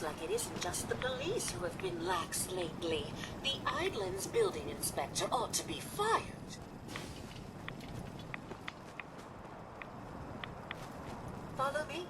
looks like it isn't just the police who have been lax lately. The Island's building inspector ought to be fired. Follow me.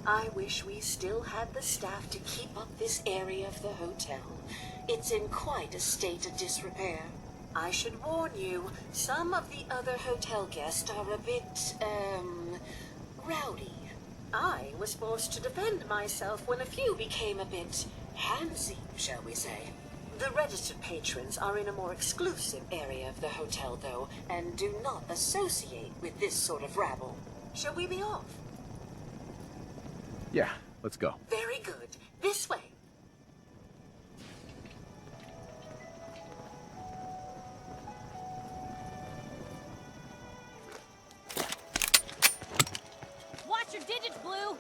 I wish we still had the staff to keep up this area of the hotel. It's in quite a state of disrepair. I should warn you, some of the other hotel guests are a bit, rowdy. I was forced to defend myself when a few became a bit handsy, shall we say. The registered patrons are in a more exclusive area of the hotel, though, and do not associate with this sort of rabble. Shall we be off? Yeah, let's go. Very good. This way. Watch your digits, Blue!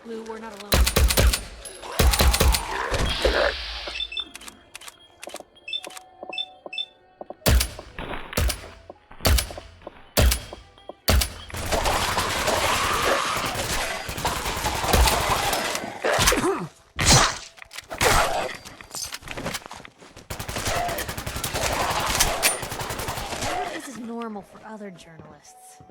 Blue, we're not alone. This is normal for other journalists.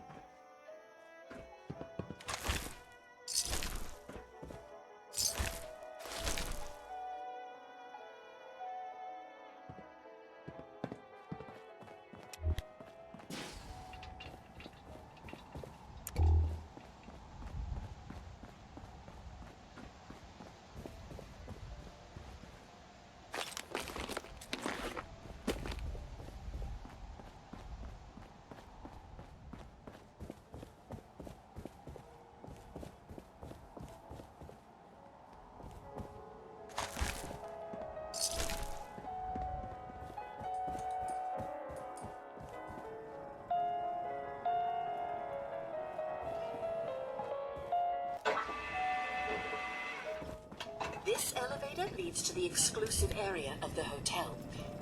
This elevator leads to the exclusive area of the hotel.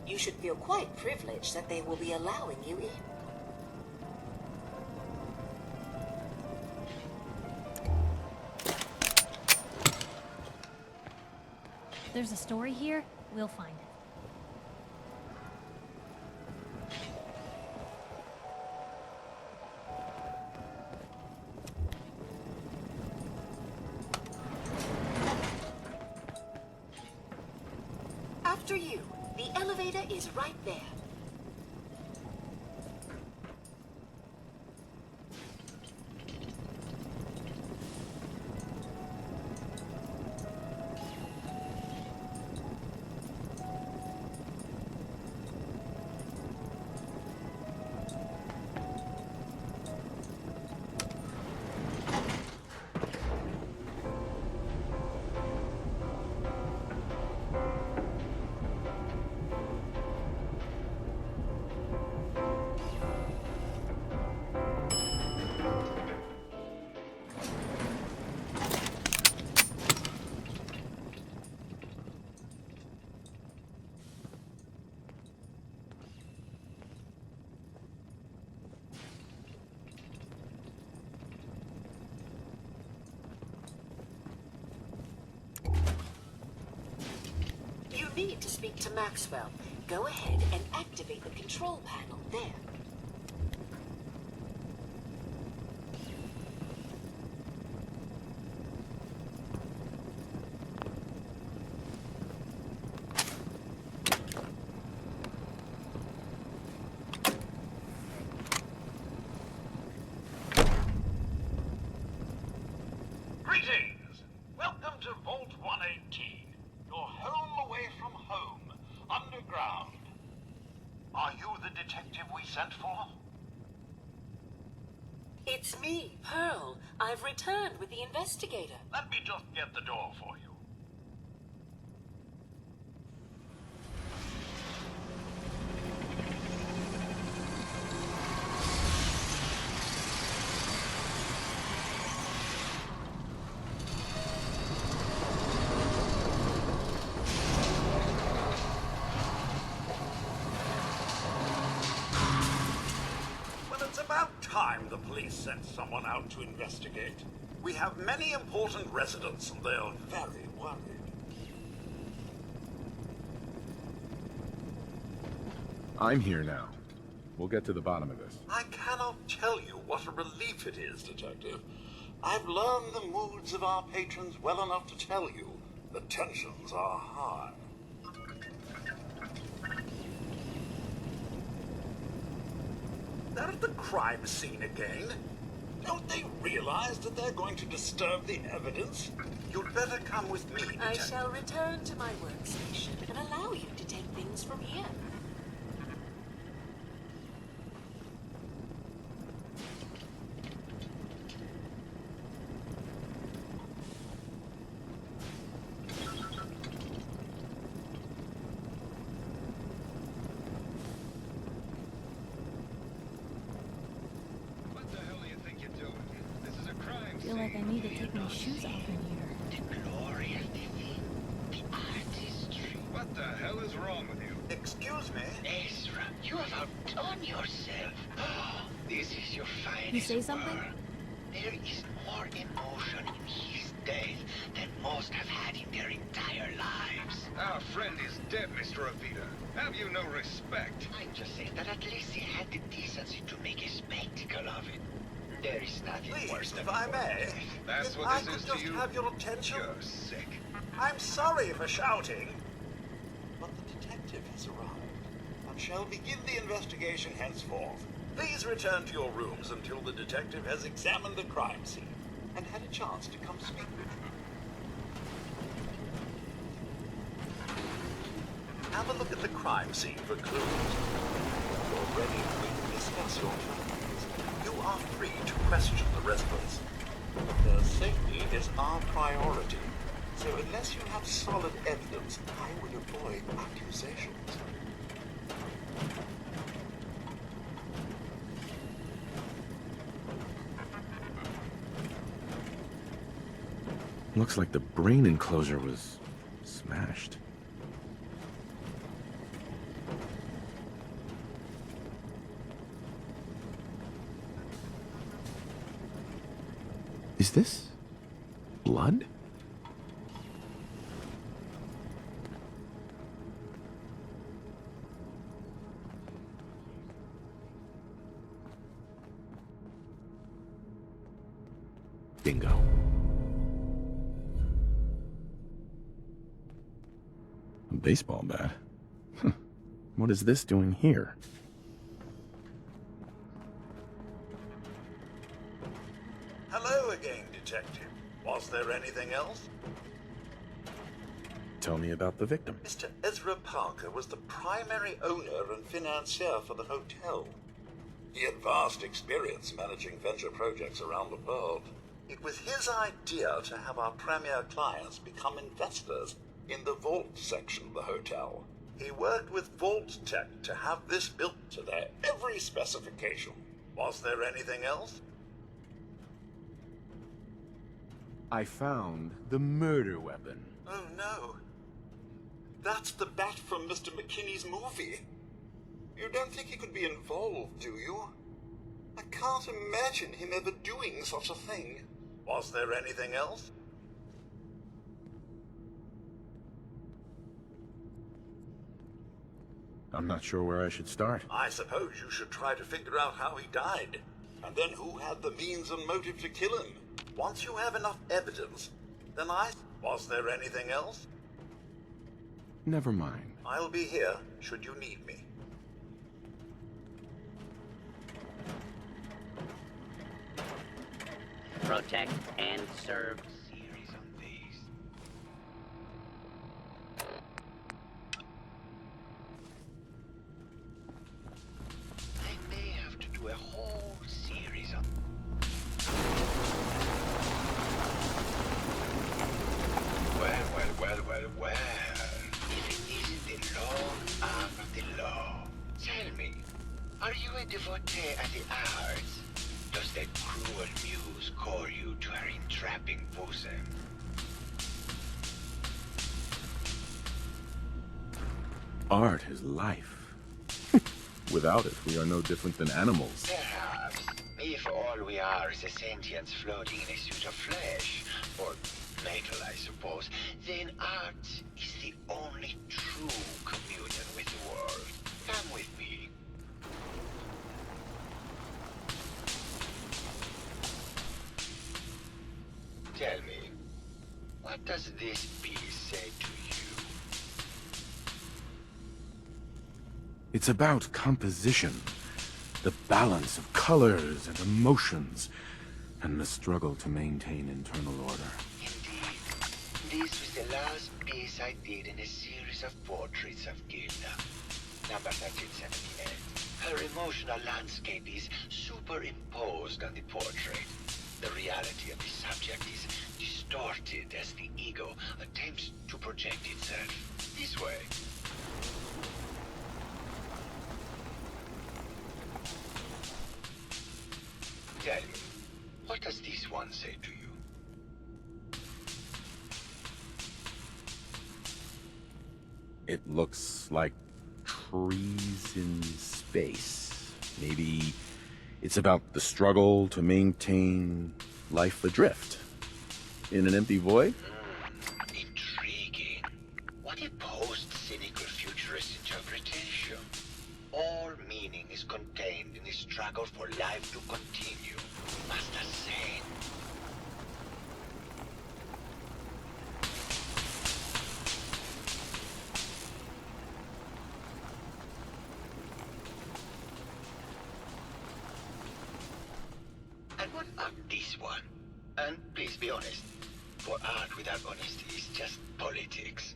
You should feel quite privileged that they will be allowing you in. If there's a story here, we'll find it. After you, the elevator is right there. You need to speak to Maxwell. Go ahead and activate the control panel there. Greetings! Welcome to Vault 118, your home away from home, underground. Are you the detective we sent for? It's me, Pearl. I've returned with the investigator. Let me just get the door for you. It's about time the police sent someone out to investigate. We have many important residents and they're very worried. I'm here now. We'll get to the bottom of this. I cannot tell you what a relief it is, Detective. I've learned the moods of our patrons well enough to tell you the tensions are high. They're at the crime scene again. Don't they realize that they're going to disturb the evidence? You'd better come with me, I Detective. shall return to my workstation and allow you to take things from here. What the hell do you think you're doing? This is a crime feel like I need to take my shoes off in here. The glory of the artistry. What the hell is wrong with you? Excuse me? Ezra, you have outdone yourself. This is your finest You say something? work. There is more emotion in his death than most have had in their entire lives. Our friend is dead, Mr. Avita. Have you no respect? I'm just saying that at least he had the decency to make a spectacle of it. There is nothing worse Please, than if I may. That's if what I this could is just to you? have your attention. You're sick. I'm sorry for shouting. But the detective has arrived and shall begin the investigation henceforth. Please return to your rooms until the detective has examined the crime scene and had a chance to come speak with you. Have a look at the crime scene for clues. You're ready, we can discuss your findings. You are free to question the residents. Their safety is our priority. So unless you have solid evidence, I would avoid accusations. Looks like the brain enclosure was smashed. Is this blood? Bingo. A baseball bat? What is this doing here? Hello again, Detective. Was there anything else? Tell me about the victim. Mr. Ezra Parker was the primary owner and financier for the hotel. He had vast experience managing venture projects around the world. It was his idea to have our premier clients become investors in the vault section of the hotel. He worked with Vault Tech to have this built to their every specification. Was there anything else? I found the murder weapon. Oh no. That's the bat from Mr. McKinney's movie. You don't think he could be involved, do you? I can't imagine him ever doing such a thing. Was there anything else? I'm not sure where I should start. I suppose you should try to figure out how he died, and then who had the means and motive to kill him. Once you have enough evidence, then Was there anything else? Never mind. I'll be here, should you need me. Protect and serve series on these. I may have to do a whole series on. Well. If it isn't the long arm of the law, tell me, are you a devotee of the arts? Does that cruel muse call you to her entrapping bosom? Art is life. Without it, we are no different than animals. Perhaps, if all we are is a sentience floating in a suit of flesh, or metal, I suppose, then art is the only true communion with the world. Come with me. Tell me, what does this piece say to you? It's about composition, the balance of colors and emotions, and the struggle to maintain internal order. Indeed. This was the last piece I did in a series of portraits of Gilda. Number 1378. Her emotional landscape is superimposed on the portrait. The reality of the subject is distorted as the ego attempts to project itself this way. Tell me, what does this one say to you? It looks like trees in space. Maybe it's about the struggle to maintain life adrift in an empty void? Intriguing. What a post-cynical futurist interpretation. All meaning is contained in the struggle for life to continue. Master Sane. And what about this one? And please be honest, for art without honesty is just politics.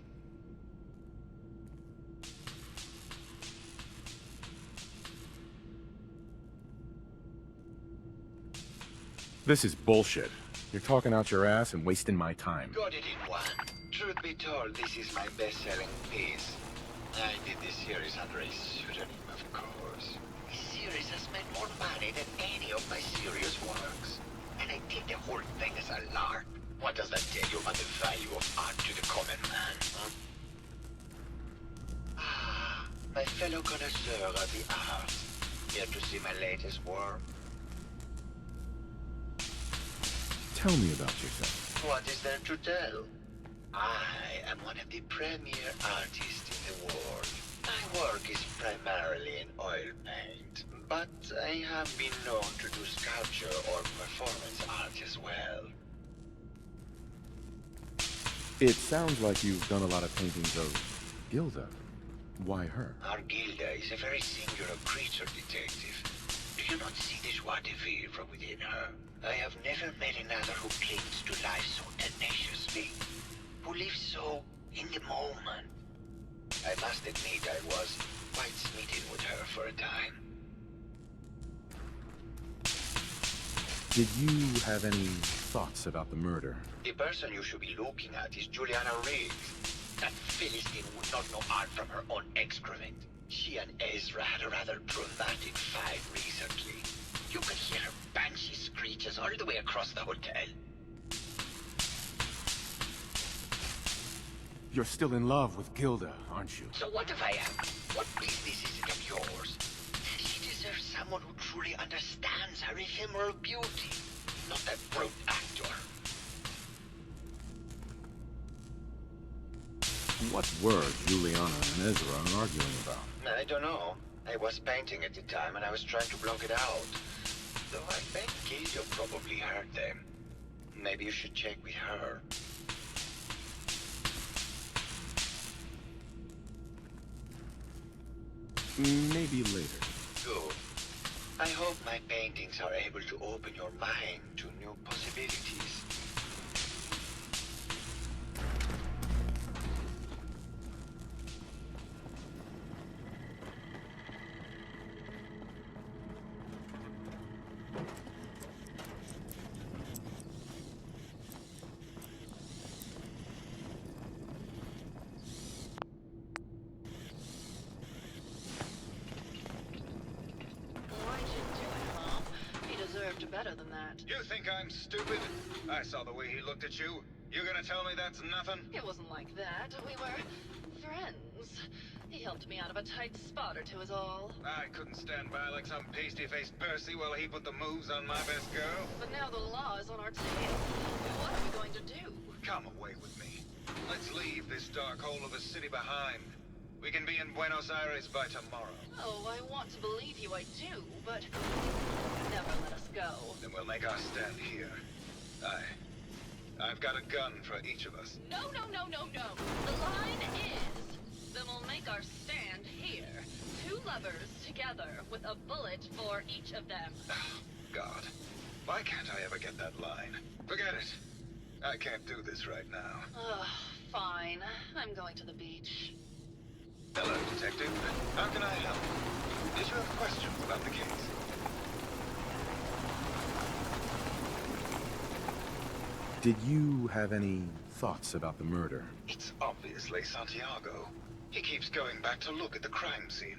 This is bullshit. You're talking out your ass and wasting my time. Got it in one. Truth be told, this is my best-selling piece. I did this series under a pseudonym, of course. This series has made more money than any of my serious works. And I did the whole thing as a lark. What does that tell you about the value of art to the common man, huh? Ah, my fellow connoisseur of the arts. Here to see my latest work? Tell me about yourself. What is there to tell? I am one of the premier artists in the world. My work is primarily in oil paint, but I have been known to do sculpture or performance art as well. It sounds like you've done a lot of paintings of Gilda. Why her? Our Gilda is a very singular creature, detective. Do you not see the joie de vivre from within her? I have never met another who clings to life so tenaciously, who lives so in the moment. I must admit I was quite smitten with her for a time. Did you have any thoughts about the murder? The person you should be looking at is Juliana Riggs. That Philistine would not know art from her own excrement. She and Ezra had a rather dramatic fight recently. You could hear her banshee screeches all the way across the hotel. You're still in love with Gilda, aren't you? So what if I am? What business is it of yours? She deserves someone who truly understands her ephemeral beauty, not that brute actor. What were Juliana and Ezra arguing about? I don't know. I was painting at the time and I was trying to block it out. Though I bet Gilda probably heard them. Maybe you should check with her. Maybe later. Good. I hope my paintings are able to open your mind to new possibilities. Why'd you do it, Mom? He deserved better than that. You think I'm stupid? I saw the way he looked at you. You gonna tell me that's nothing? It wasn't like that. We were friends. He helped me out of a tight spot or two is all. I couldn't stand by like some pasty-faced Percy while he put the moves on my best girl. But now the law is on our tail. What are we going to do? Come away with me. Let's leave this dark hole of a city behind. We can be in Buenos Aires by tomorrow. Oh, I want to believe you, I do, but never let us go. Then we'll make our stand here. I've got a gun for each of us. No, no, no, no, no. The line is, then we'll make our stand here. Two lovers together with a bullet for each of them. God, why can't I ever get that line? Forget it. I can't do this right now. Ugh, fine. I'm going to the beach. Hello, Detective. How can I help? Did you have questions about the case? Did you have any thoughts about the murder? It's obviously Santiago. He keeps going back to look at the crime scene.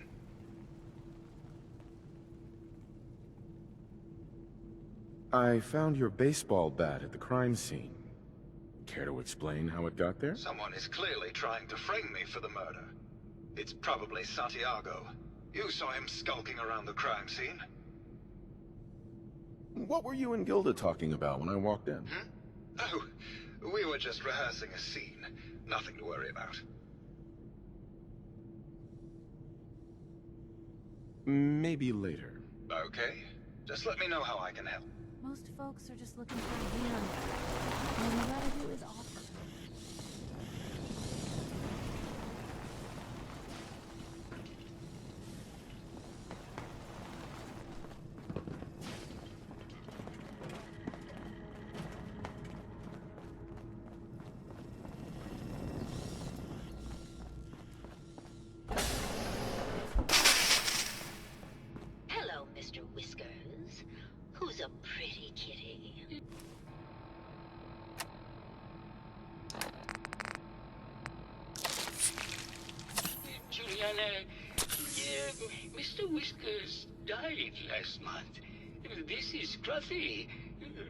I found your baseball bat at the crime scene. Care to explain how it got there? Someone is clearly trying to frame me for the murder. It's probably Santiago. You saw him skulking around the crime scene. What were you and Gilda talking about when I walked in? Oh, we were just rehearsing a scene. Nothing to worry about. Maybe later. Okay. Just let me know how I can help. Most folks are just looking for a deal. And all you gotta do is offer. Hello, Mr. Whiskers. Who's a pretty kitty? Juliana, Mr. Whiskers died last month. This is Scruffy.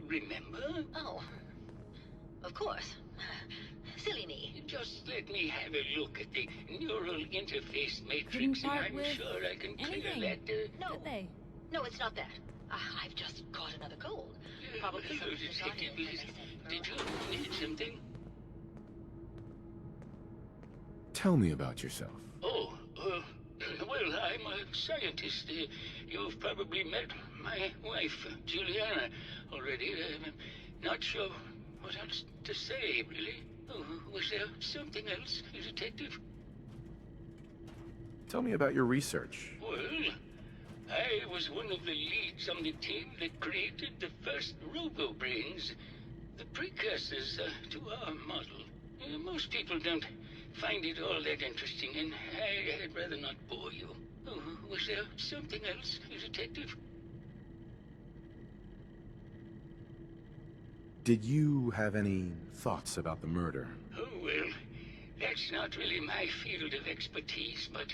Remember? Oh, of course. Silly me. Just let me have a look at the neural interface Couldn't matrix, and part I'm with sure I can clear anything. that. No, Did they? no, it's not that. I've just caught another cold. Probably Hello, something Detective. regarding it, as I said. Did you need something? Tell me about yourself. Oh, well, I'm a scientist. You've probably met my wife, Juliana, already. Not sure what else to say, really. Oh, was there something else, Detective? Tell me about your research. Well, I was one of the leads on the team that created the first robo-brains, the precursors to our model. Most people don't find it all that interesting, and I'd rather not bore you. Oh, was there something else, Detective? Did you have any thoughts about the murder? Oh, well, that's not really my field of expertise, but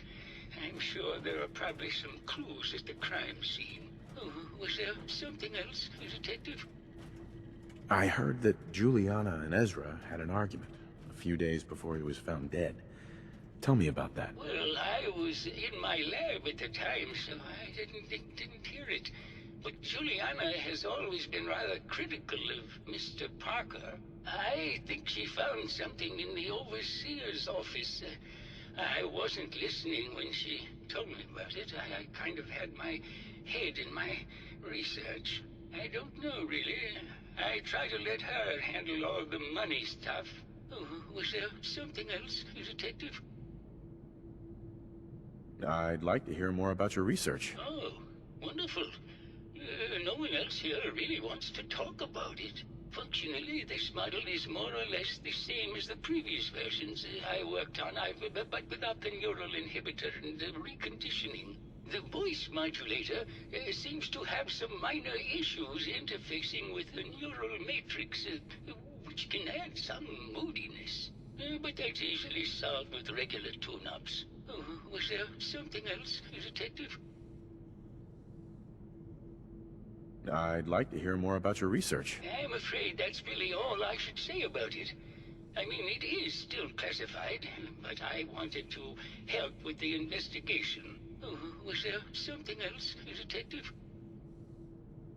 I'm sure there are probably some clues at the crime scene. Oh, was there something else, Detective? I heard that Juliana and Ezra had an argument a few days before he was found dead. Tell me about that. Well, I was in my lab at the time, so I didn't hear it. But Juliana has always been rather critical of Mr. Parker. I think she found something in the overseer's office. I wasn't listening when she told me about it. I kind of had my head in my research. I don't know, really. I try to let her handle all the money stuff. Oh, was there something else, Detective? I'd like to hear more about your research. Oh, wonderful. No one else here really wants to talk about it. Functionally, this model is more or less the same as the previous versions I worked on, but without the neural inhibitor and the reconditioning. The voice modulator seems to have some minor issues interfacing with the neural matrix, which can add some moodiness. But that's easily solved with regular tune-ups. Oh, was there something else, Detective? I'd like to hear more about your research. I'm afraid that's really all I should say about it. I mean, it is still classified, but I wanted to help with the investigation. Oh, was there something else, Detective?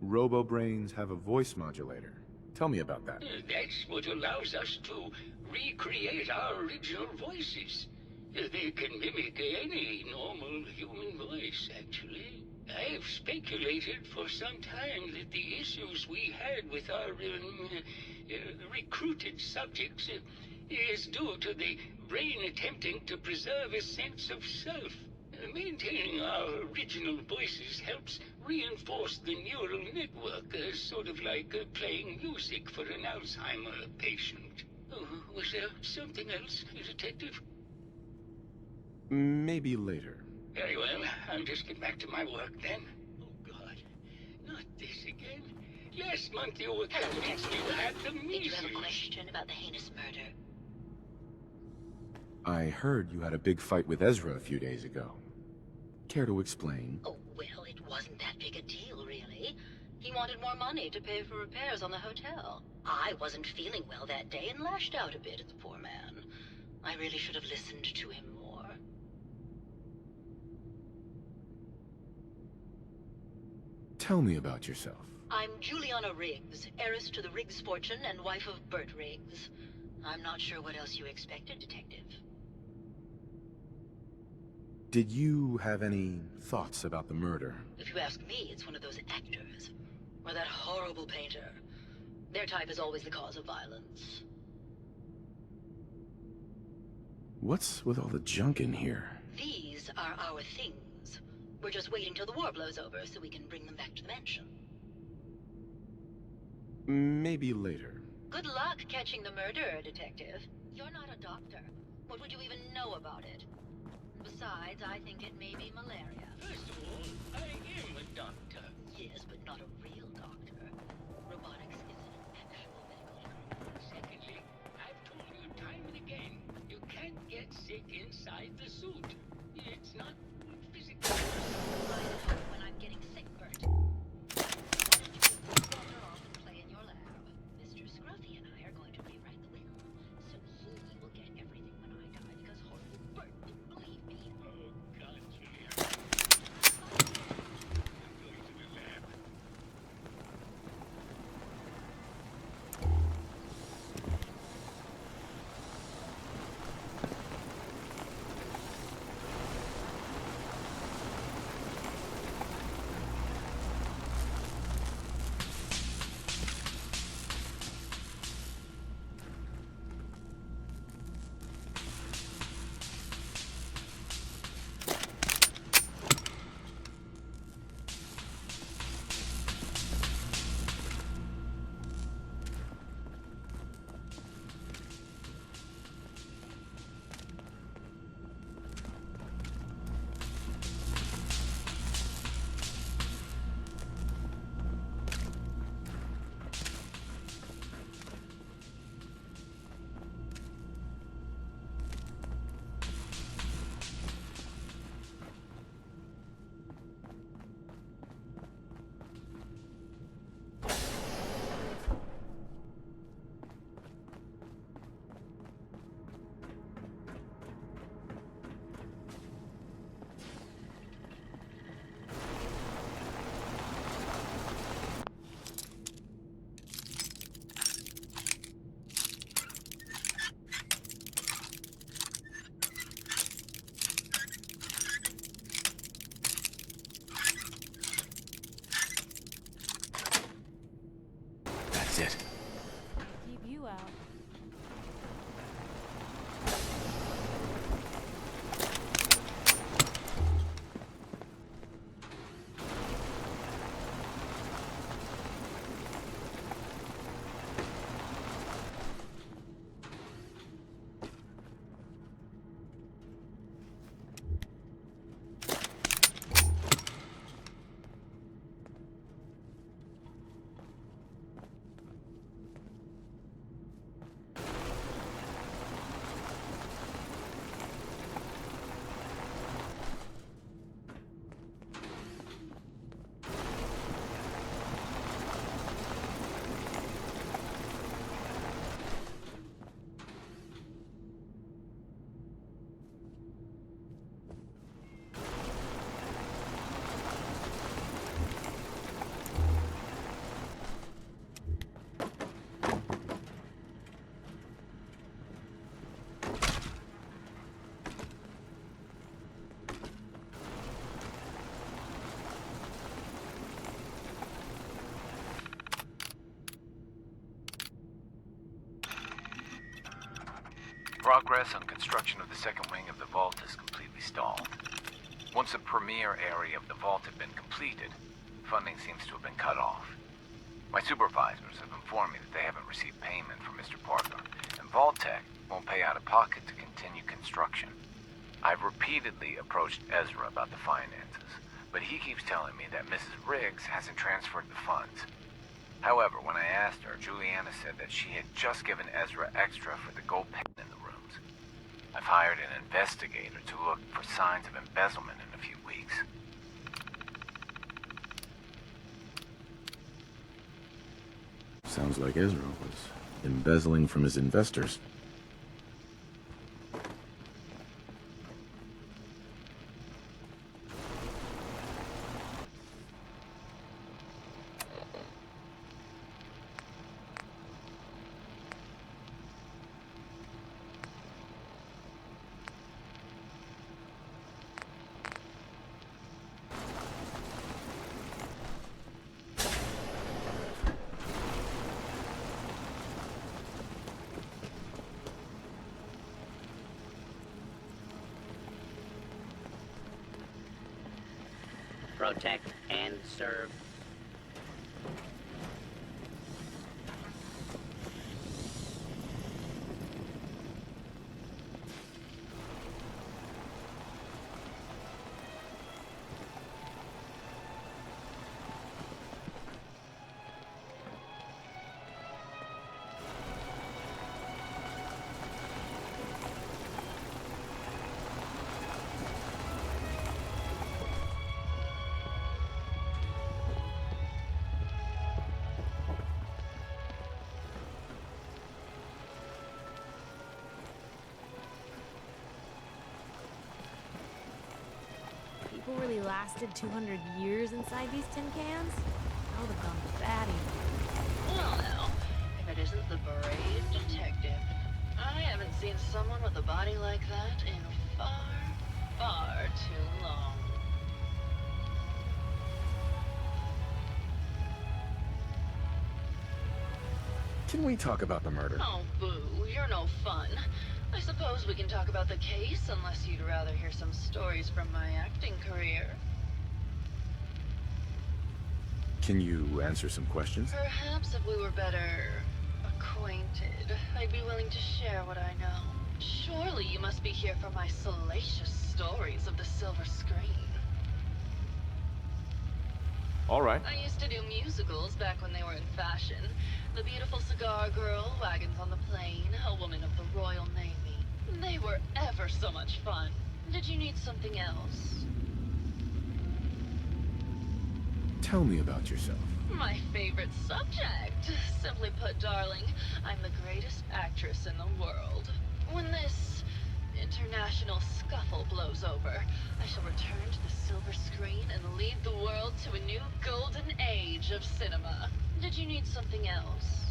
Robo-brains have a voice modulator. Tell me about that. That's what allows us to recreate our original voices. They can mimic any normal human voice, actually. I've speculated for some time that the issues we had with our recruited subjects is due to the brain attempting to preserve a sense of self. Maintaining our original voices helps reinforce the neural network, sort of like playing music for an Alzheimer patient. Oh, was there something else, Detective? Maybe later. Very well. I'll just get back to my work then. Oh, God. Not this again. Last month you were Hello, convinced Detective. you had the Did you measles. have a question about the heinous murder? I heard you had a big fight with Ezra a few days ago. Care to explain? Oh, well, it wasn't that big a deal, really. He He wanted more money to pay for repairs on the hotel. I wasn't feeling well that day and lashed out a bit at the poor man. I really should have listened to him more. Tell me about yourself. I'm Juliana Riggs, heiress to the Riggs fortune and wife of Bert Riggs. I'm not sure what else you expected, Detective. Did you have any thoughts about the murder? If you ask me, it's one of those actors. Or that horrible painter. Their type is always the cause of violence. What's with all the junk in here? These are our things. We're just waiting till the war blows over so we can bring them back to the mansion. Maybe later. Good luck catching the murderer, Detective. You're not a doctor. What would you even know about it? Besides, I think it may be malaria. First of all, I am a doctor. Yes, but not a real doctor. Robotics is an actual medical term. Secondly, I've told you time and again, you can't get sick inside the suit. It's not physical. I know when I'm getting sick, Bert. Why don't you wander off and play in your lab? Mr. Scruffy and I are going to rewrite the will, so he will get everything when I die because horrible Bert didn't believe me. Oh, God, Julia. I'm going to the lab. That's it. Keep you out. Progress on construction of the second wing of the vault is completely stalled. Once the premier area of the vault had been completed, funding seems to have been cut off. My supervisors have informed me that they haven't received payment from Mr. Parker, and Vault-Tec won't pay out of pocket to continue construction. I've repeatedly approached Ezra about the finances, but he keeps telling me that Mrs. Riggs hasn't transferred the funds. However, when I asked her, Juliana said that she had just given Ezra extra for the gold pen in the rooms. I've hired an investigator to look for signs of embezzlement in a few weeks. Sounds like Ezra was embezzling from his investors. Protect and serve. People really lasted 200 years inside these tin cans? I would have gone batty. Well, now, if it isn't the brave detective, I haven't seen someone with a body like that in far, far too long. Can we talk about the murder? Oh, boo, you're no fun. I suppose we can talk about the case, unless you'd rather hear some stories from my acting career. Can you answer some questions? Perhaps if we were better acquainted, I'd be willing to share what I know. Surely you must be here for my salacious stories of the silver screen. All right. I used to do musicals back when they were in fashion. The Beautiful Cigar Girl, Wagons on the Plain, A Woman of the Royal Navy. They were ever so much fun. Did you need something else? Tell me about yourself. My favorite subject. Simply put, darling, I'm the greatest actress in the world. When this international scuffle blows over, I shall return to the silver screen and lead the world to a new golden age of cinema. Did you need something else?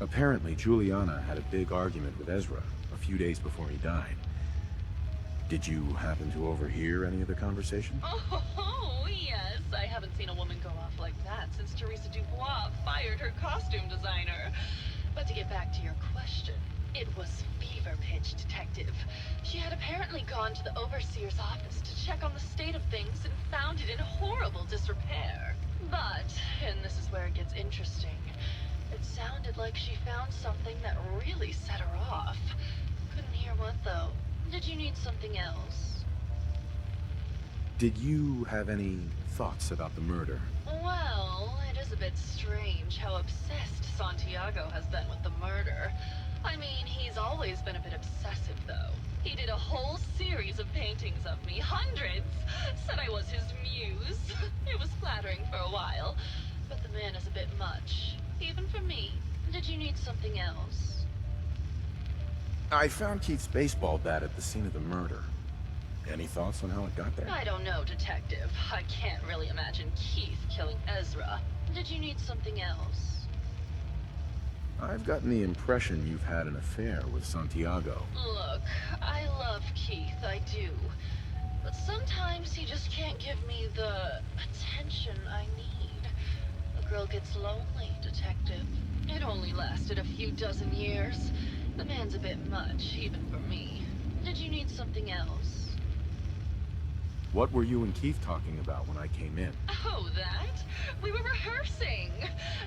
Apparently, Juliana had a big argument with Ezra a few days before he died. Did you happen to overhear any of the conversation? Oh, yes. I haven't seen a woman go off like that since Teresa Dubois fired her costume designer. But to get back to your question, it was fever pitch, detective. She had apparently gone to the overseer's office to check on the state of things and found it in horrible disrepair. But, and this is where it gets interesting, it sounded like she found something that really set her off. Couldn't hear what, though. Did you need something else? Did you have any thoughts about the murder? Well, it is a bit strange how obsessed Santiago has been with the murder. I mean, he's always been a bit obsessive, though. He did a whole series of paintings of me, hundreds. Said I was his muse. It was flattering for a while, but the man is a bit much. Even for me. Did you need something else? I found Keith's baseball bat at the scene of the murder. Any thoughts on how it got there? I don't know, detective. I can't really imagine Keith killing Ezra. Did you need something else? I've gotten the impression you've had an affair with Santiago. Look, I love Keith, I do. But sometimes he just can't give me the attention I need. A girl gets lonely, detective. It only lasted a few dozen years. The man's a bit much, even for me. Did you need something else? What were you and Keith talking about when I came in? Oh, that? We were rehearsing.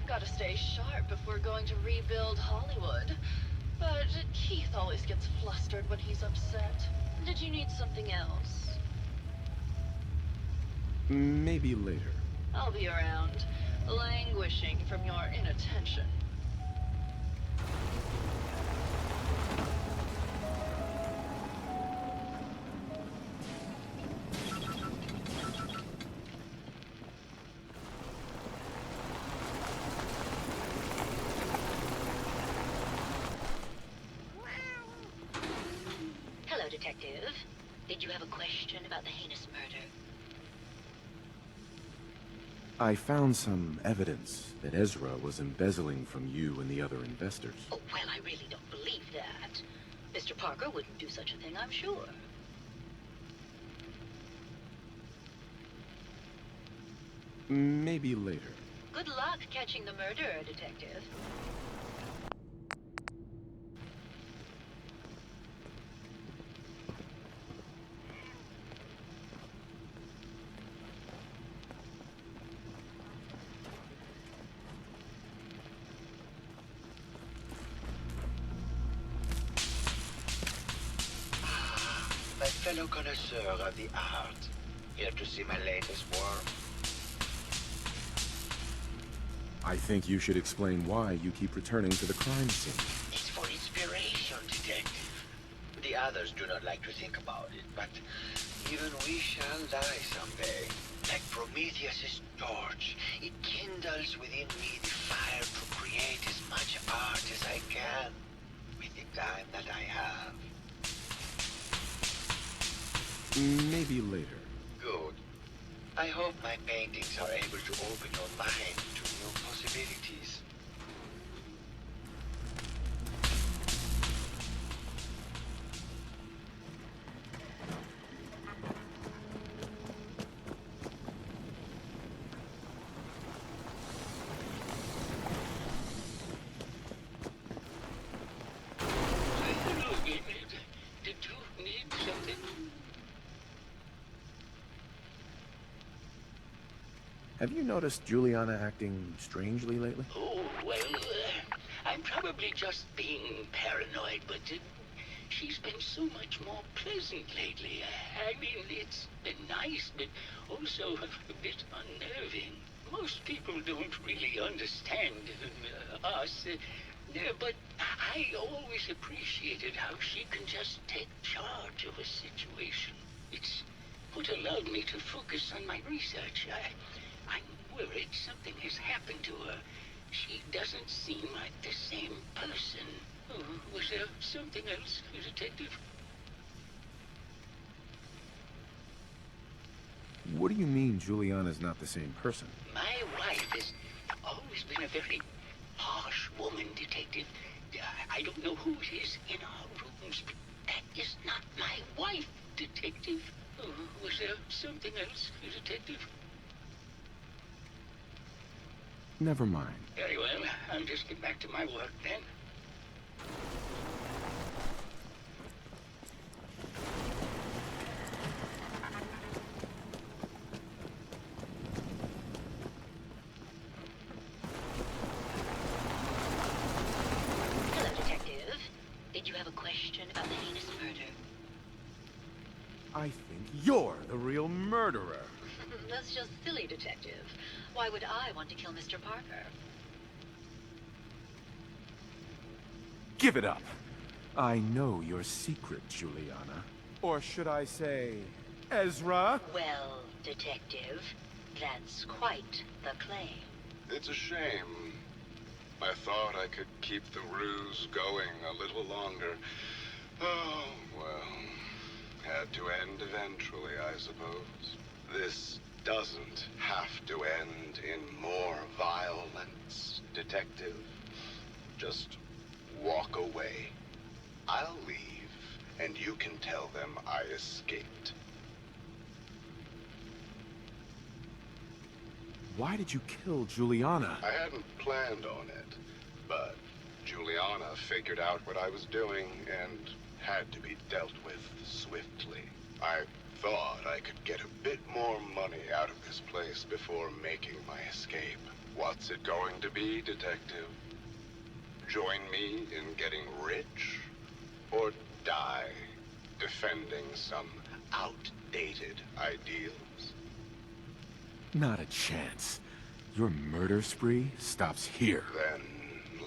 Gotta stay sharp if we're going to rebuild Hollywood. But Keith always gets flustered when he's upset. Did you need something else? Maybe later. I'll be around, languishing from your inattention. Did you have a question about the heinous murder? I found some evidence that Ezra was embezzling from you and the other investors. Oh, well, I really don't believe that. Mr. Parker wouldn't do such a thing, I'm sure. Maybe later. Good luck catching the murderer, Detective. My fellow connoisseur of the art. Here to see my latest work. I think you should explain why you keep returning to the crime scene. It's for inspiration, Detective. The others do not like to think about it, but even we shall die someday. Like Prometheus's torch, it kindles within me the fire to create as much art as I can with the time that I have. Maybe later. Good. I hope my paintings are able to open your mind to new possibilities. Hello, David. Did you need something? Have you noticed Juliana acting strangely lately? Oh, well, I'm probably just being paranoid, but she's been so much more pleasant lately. I mean, it's been nice, but also a bit unnerving. Most people don't really understand us, but I always appreciated how she can just take charge of a situation. It's what allowed me to focus on my research. I'm worried something has happened to her. She doesn't seem like the same person. Oh, was there something else, Detective? What do you mean Juliana's not the same person? My wife has always been a very harsh woman, Detective. I don't know who it is in our rooms, but that is not my wife, Detective. Oh, was there something else, Detective? Never mind. Very well. I'll just get back to my work then. Hello, Detective. Did you have a question about the heinous murder? I think you're the real murderer. That's just silly, Detective. Why would I want to kill Mr. Parker? Give it up. I know your secret, Juliana. Or should I say, Ezra? Well, Detective, that's quite the claim. It's a shame. I thought I could keep the ruse going a little longer. Oh, well. Had to end eventually, I suppose. This doesn't have to end in more violence, Detective. Just walk away. I'll leave, and you can tell them I escaped. Why did you kill Juliana? I hadn't planned on it, but Juliana figured out what I was doing and had to be dealt with swiftly. I thought I could get a bit more money out of this place before making my escape. What's it going to be, Detective? Join me in getting rich? Or die defending some outdated ideals? Not a chance. Your murder spree stops here. Then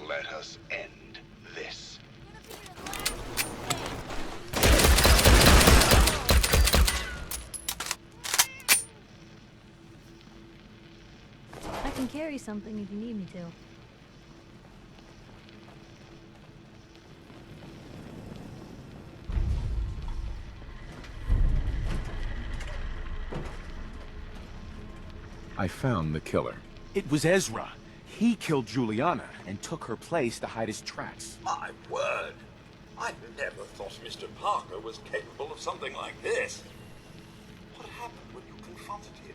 let us end this. I can carry something if you need me to. I found the killer. It was Ezra. He killed Juliana and took her place to hide his tracks. My word! I never thought Mr. Parker was capable of something like this. What happened when you confronted him?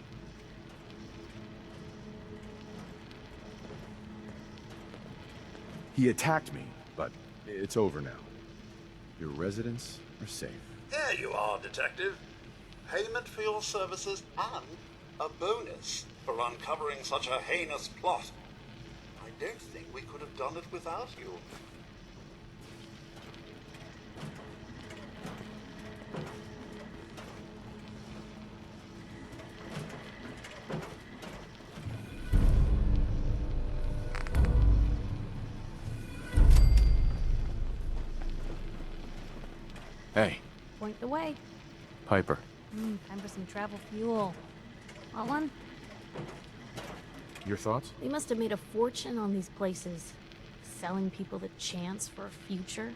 He attacked me, but it's over now. Your residents are safe. There you are, Detective. Payment for your services and a bonus for uncovering such a heinous plot. I don't think we could have done it without you. Hey, Point the way. Piper. Time for some travel fuel. Want one? Your thoughts? They must have made a fortune on these places. Selling people the chance for a future.